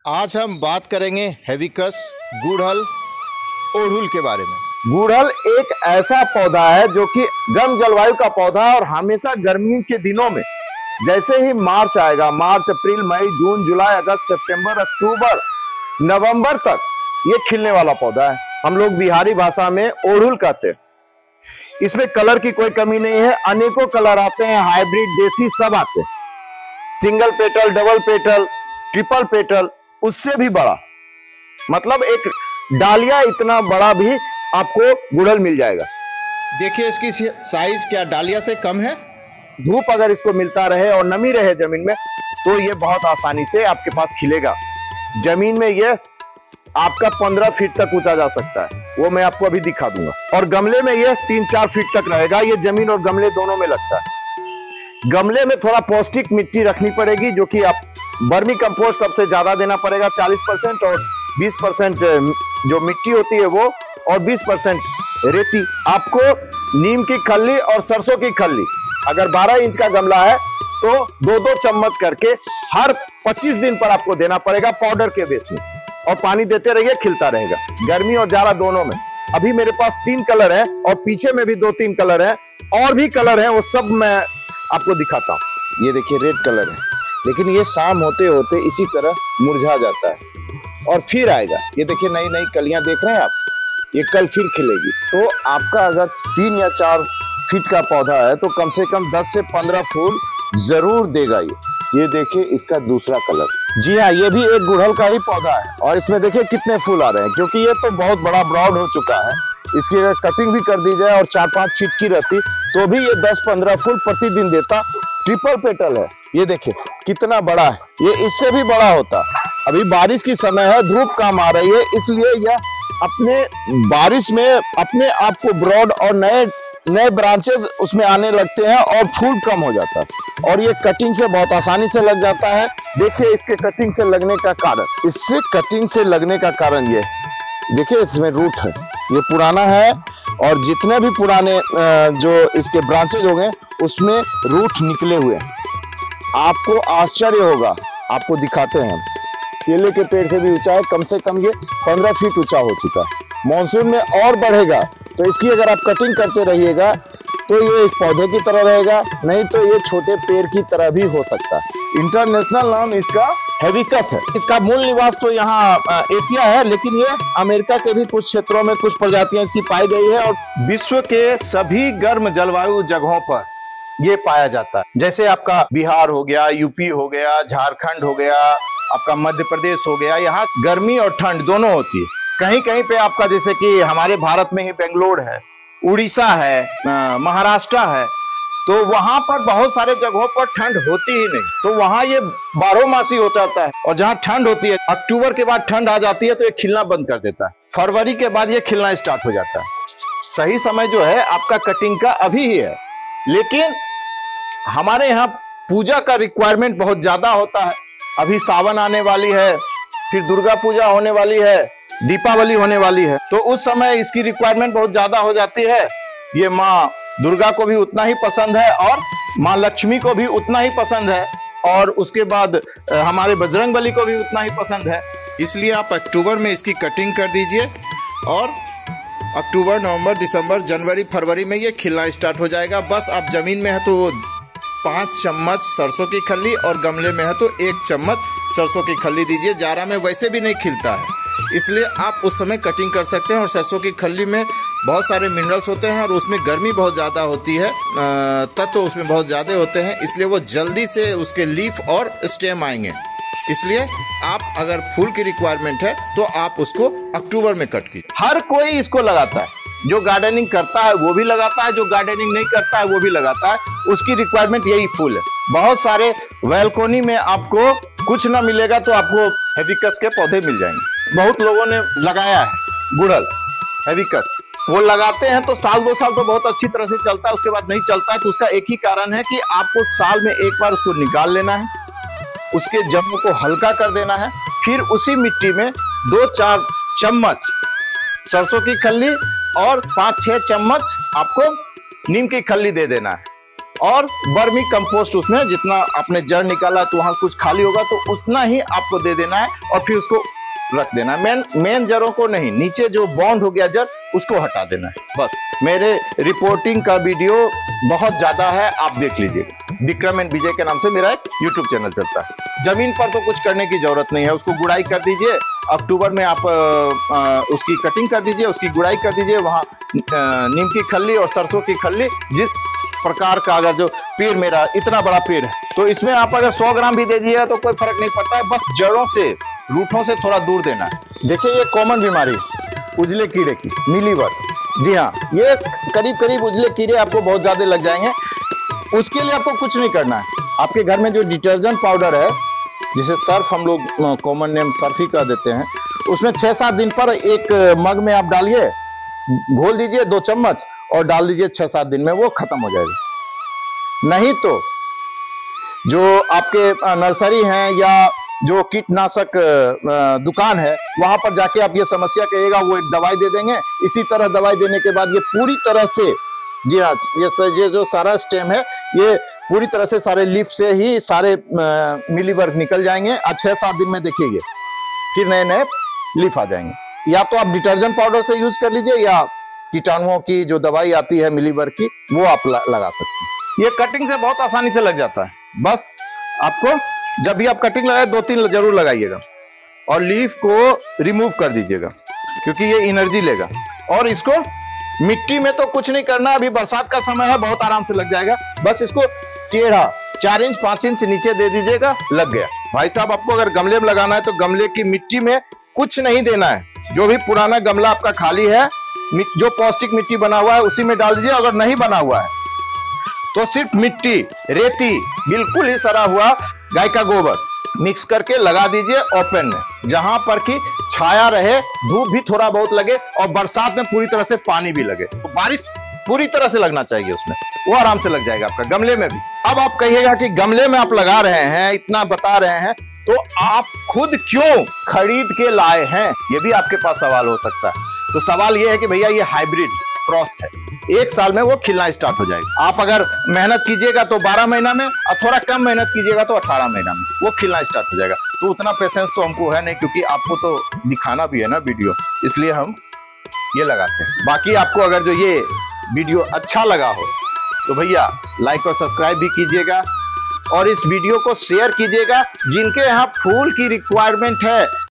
आज हम बात करेंगे हेविकस गुड़हल ओड़हुल के बारे में। गुड़हल एक ऐसा पौधा है जो कि गर्म जलवायु का पौधा है और हमेशा गर्मी के दिनों में जैसे ही मार्च आएगा, मार्च, अप्रैल, मई, जून, जुलाई, अगस्त, सितंबर, अक्टूबर, नवंबर तक ये खिलने वाला पौधा है। हम लोग बिहारी भाषा में ओड़हुल कहते हैं। इसमें कलर की कोई कमी नहीं है, अनेकों कलर आते हैं, हाइब्रिड, देसी सब आते हैं। Single petal, double petal, triple petal, उससे भी बड़ा, मतलब एक डालिया इतना बड़ा भी आपको गुड़हल मिल जाएगा। देखिए इसकी साइज क्या डालिया से कम है। धूप अगर इसको मिलता रहे और नमी रहे जमीन में तो ये बहुत आसानी से आपके पास खिलेगा। जमीन में ये आपका 15 फीट तक ऊंचा जा सकता है, वो मैं आपको अभी दिखा दूंगा। और गमले में ये 3-4 फीट तक रहेगा। ये जमीन और गमले दोनों में लगता है। गमले में थोड़ा पौष्टिक मिट्टी रखनी पड़ेगी, जो कि आप वर्मी कंपोस्ट सबसे ज्यादा देना पड़ेगा 40% और 20% जो मिट्टी होती है वो, और 20% रेती। आपको नीम की खल्ली और सरसों की खल्ली, अगर 12 इंच का गमला है तो 2-2 चम्मच करके हर 25 दिन पर आपको देना पड़ेगा पाउडर के बेस में, और पानी देते रहिए, खिलता रहेगा गर्मी और जाड़ा दोनों में। अभी मेरे पास 3 कलर है और पीछे में भी 2-3 कलर है, और भी कलर है, वो सब मैं आपको दिखाता हूँ। ये देखिए रेड कलर है, लेकिन ये शाम होते होते इसी तरह मुरझा जाता है और फिर आएगा। ये देखिए नई नई कलियां देख रहे हैं आप, ये कल फिर खिलेगी। तो आपका अगर 3 या 4 फीट का पौधा है तो कम से कम 10 से 15 फूल जरूर देगा ये देखिए इसका दूसरा कलर। जी हाँ, ये भी एक गुड़हल का ही पौधा है और इसमें देखिए कितने फूल आ रहे हैं, क्योंकि ये तो बहुत बड़ा ब्रॉड हो चुका है। इसकी अगर कटिंग भी कर दी जाए और 4-5 फीट की रहती तो भी ये 10-15 फूल प्रतिदिन देता। ट्रिपल पेटल है, ये देखिए कितना बड़ा है, ये इससे भी बड़ा होता। अभी बारिश की समय है, धूप कम आ रही है, इसलिए यह अपने बारिश में अपने आप को ब्रॉड और नए ब्रांचेस उसमें आने लगते हैं और फूल कम हो जाता है। और ये कटिंग से बहुत आसानी से लग जाता है। देखिए इसके कटिंग से लगने का कारण, इससे कटिंग से लगने का कारण ये देखिए इसमें रूट है, ये पुराना है और जितने भी पुराने जो इसके ब्रांचेज हो गए उसमें रूट निकले हुए हैं। आपको आश्चर्य होगा, आपको दिखाते हैं। केले के पेड़ से भी ऊंचा है, कम से कम ये 15 फीट ऊंचा हो चुका है। मानसून में और बढ़ेगा, तो इसकी अगर आप कटिंग करते रहिएगा तो ये एक पौधे की तरह रहेगा, नहीं तो ये छोटे पेड़ की तरह भी हो सकता है। इंटरनेशनल नाम इसका हेविकस है। इसका मूल निवास तो यहाँ एशिया है, लेकिन ये अमेरिका के भी कुछ क्षेत्रों में कुछ प्रजातियां इसकी पाई गई है और विश्व के सभी गर्म जलवायु जगहों पर ये पाया जाता है। जैसे आपका बिहार हो गया, यूपी हो गया, झारखंड हो गया, आपका मध्य प्रदेश हो गया, यहाँ गर्मी और ठंड दोनों होती है। कहीं कहीं पे आपका जैसे कि हमारे भारत में ही बेंगलोर है, उड़ीसा है, महाराष्ट्र है, तो वहां पर बहुत सारे जगहों पर ठंड होती ही नहीं, तो वहां ये 12 मासी हो जाता है। और जहां ठंड होती है, अक्टूबर के बाद ठंड आ जाती है तो ये खिलना बंद कर देता है। फरवरी के बाद ये खिलना स्टार्ट हो जाता है। सही समय जो है आपका कटिंग का अभी ही है, लेकिन हमारे यहाँ पूजा का रिक्वायरमेंट बहुत ज्यादा होता है। अभी सावन आने वाली है, फिर दुर्गा पूजा होने वाली है, दीपावली होने वाली है, तो उस समय इसकी रिक्वायरमेंट बहुत ज्यादा हो जाती है। ये माँ दुर्गा को भी उतना ही पसंद है और माँ लक्ष्मी को भी उतना ही पसंद है, और उसके बाद हमारे बजरंगबली को भी उतना ही पसंद है। इसलिए आप अक्टूबर में इसकी कटिंग कर दीजिए और अक्टूबर, नवंबर, दिसंबर, जनवरी, फरवरी में ये खिलना स्टार्ट हो जाएगा। बस आप जमीन में है तो 5 चम्मच सरसों की खल्ली और गमले में है तो 1 चम्मच सरसों की खल्ली दीजिए। जाड़ा में वैसे भी नहीं खिलता है, इसलिए आप उस समय कटिंग कर सकते हैं। और सरसों की खल्ली में बहुत सारे मिनरल्स होते हैं और उसमें गर्मी बहुत ज़्यादा होती है, तत्व तो उसमें बहुत ज़्यादा होते हैं, इसलिए वो जल्दी से उसके लीफ और स्टेम आएंगे। इसलिए आप अगर फूल की रिक्वायरमेंट है तो आप उसको अक्टूबर में कट कीजिए। हर कोई इसको लगाता है, जो गार्डनिंग करता है वो भी लगाता है, जो गार्डनिंग नहीं करता है वो भी लगाता है। उसकी रिक्वायरमेंट यही फूल है। बहुत सारे बैल्कोनी में आपको कुछ ना मिलेगा तो आपको हेविकस के पौधे मिल जाएंगे। बहुत लोगों ने लगाया है गुड़हल हेविकस, वो लगाते हैं तो 1-2 साल तो बहुत अच्छी तरह से चलता है, उसके बाद नहीं चलता है। तो उसका एक ही कारण है कि आपको साल में एक बार उसको निकाल लेना है, उसके जड़ों को हल्का कर देना है, फिर उसी मिट्टी में 2-4 चम्मच सरसों की खल्ली और 5-6 चम्मच आपको नीम की खल्ली दे देना है, और वर्मी कंपोस्ट उसमें जितना आपने जड़ निकाला तो वहां कुछ खाली होगा तो उतना ही आपको दे देना है और फिर उसको रख देना है। मेन जड़ों को नहीं, नीचे जो बॉन्ड हो गया जड़ उसको हटा देना है बस। मेरे रिपोर्टिंग का वीडियो बहुत ज्यादा है, आप देख लीजिए। विक्रम एंड विजय के नाम से मेरा एक यूट्यूब चैनल चलता है। जमीन पर तो कुछ करने की जरूरत नहीं है, उसको गुड़ाई कर दीजिए। अक्टूबर में आप उसकी कटिंग कर दीजिए, उसकी गुड़ाई कर दीजिए। वहाँ नीम की खल्ली और सरसों की खल्ली, जिस प्रकार का अगर जो पेड़ मेरा इतना बड़ा पेड़ है तो इसमें आप अगर 100 ग्राम भी दे दिए तो कोई फर्क नहीं पड़ता है। बस जड़ों से, रूठों से थोड़ा दूर देना है। देखिए ये कॉमन बीमारी उजले कीड़े की, मिलीबग। जी हाँ, ये करीब उजले कीड़े आपको बहुत ज्यादा लग जाएंगे। उसके लिए आपको कुछ नहीं करना है। आपके घर में जो डिटर्जेंट पाउडर है, जिसे सर्फ हम लोग कॉमन नेम सर्फ ही कह देते हैं, उसमें 6-7 दिन पर एक मग में आप डालिए, घोल दीजिए 2 चम्मच और डाल दीजिए। 6-7 दिन में वो खत्म हो जाएगा। नहीं तो जो आपके नर्सरी हैं या जो कीटनाशक दुकान है, वहां पर जाके आप ये समस्या कहिएगा, वो एक दवाई दे देंगे। इसी तरह दवाई देने के बाद ये पूरी तरह से, जी हाँ, ये जो सारा स्टेम है ये पूरी तरह से सारे लीफ से ही सारे मिलीबग निकल जाएंगे। 6-7 दिन में देखिए फिर नए लीफ आ जाएंगे। या तो आप डिटर्जेंट पाउडर से यूज कर लीजिए या कीटाणुओं की जो दवाई आती है मिलीबग की, वो आप लगा सकते हैं। ये कटिंग से बहुत आसानी से लग जाता है। बस आपको जब भी आप कटिंग लगाए 2-3 जरूर लगाइएगा और लीफ को रिमूव कर दीजिएगा, क्योंकि ये एनर्जी लेगा। और इसको मिट्टी में तो कुछ नहीं करना, अभी बरसात का समय है, बहुत आराम से लग जाएगा। बस इसको टेढ़ा 4 इंच 5 इंच नीचे दे दीजिएगा, लग गया। भाई साहब, आपको अगर गमले में लगाना है तो गमले की मिट्टी में कुछ नहीं देना है। जो भी पुराना गमला आपका खाली है, जो पौष्टिक मिट्टी बना हुआ है उसी में डाल दीजिए। अगर नहीं बना हुआ है तो सिर्फ मिट्टी, रेती, बिल्कुल ही सड़ा हुआ गाय का गोबर मिक्स करके लगा दीजिए ओपन में, जहां पर कि छाया रहे, धूप भी थोड़ा बहुत लगे और बरसात में पूरी तरह से पानी भी लगे। तो बारिश पूरी तरह से लगना चाहिए उसमें, वो आराम से लग जाएगा आपका गमले में भी। अब आप कहिएगा कि गमले में आप लगा रहे हैं, इतना बता रहे हैं, तो आप खुद क्यों खरीद के लाए हैं, ये भी आपके पास सवाल हो सकता है। तो सवाल ये है कि भैया ये हाइब्रिड क्रॉस है, 1 साल में वो खिलना स्टार्ट हो जाएगा। आप अगर मेहनत कीजिएगा तो 12 महीना में, और थोड़ा कम मेहनत कीजिएगा तो 18 महीना में वो खिलना स्टार्ट हो जाएगा। तो उतना पेशेंस तो हमको है नहीं, क्योंकि आपको तो दिखाना भी है ना वीडियो, इसलिए हम ये लगाते हैं। बाकी आपको अगर जो ये वीडियो अच्छा लगा हो तो भैया लाइक और सब्सक्राइब भी कीजिएगा और इस वीडियो को शेयर कीजिएगा। जिनके यहाँ फूल की रिक्वायरमेंट है